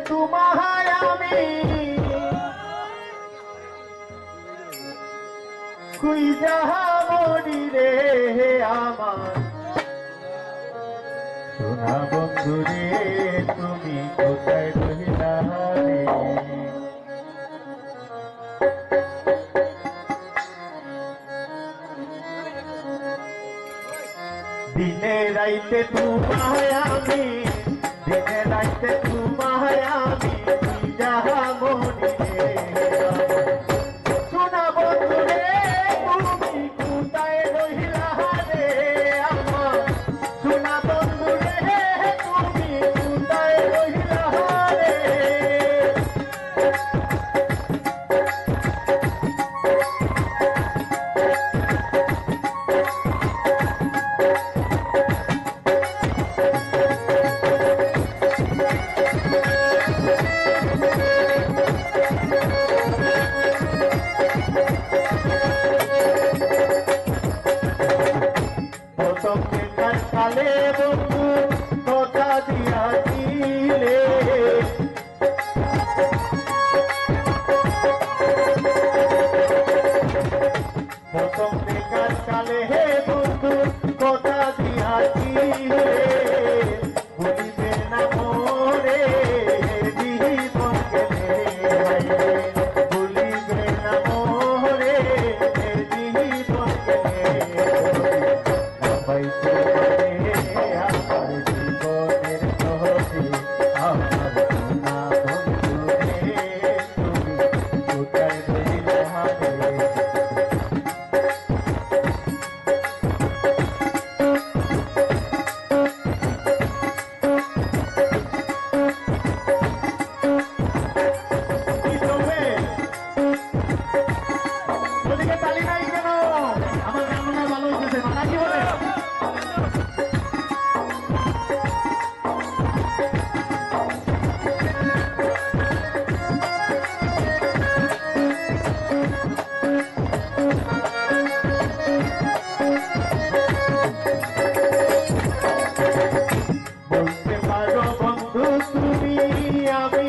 তোমায় আমি খুঁজা মরি রে আমার সোনা বন্ধু রে তুমি কোথায় রহিলা রে দিনে রাইতে তোমায় আমি দিনে রাইতে তোমায় আমি খুঁজা মরি রে সোনা বন্ধু রে তুমি কোথায় রহিলা রে আমার সোনা বন্ধু রে তুমি কোথায় রহিলা রে কালে বন্ধু কথা দিয়াছিলে প্রথম বেকার কালে হে বন্ধু কথা দিয়াছিলে ভুলিবে না মোরে জীবন গেলে ভুলিবে না মোরে জীবন গেলে ভাই বলতে পারো বন্ধু তুমি আমি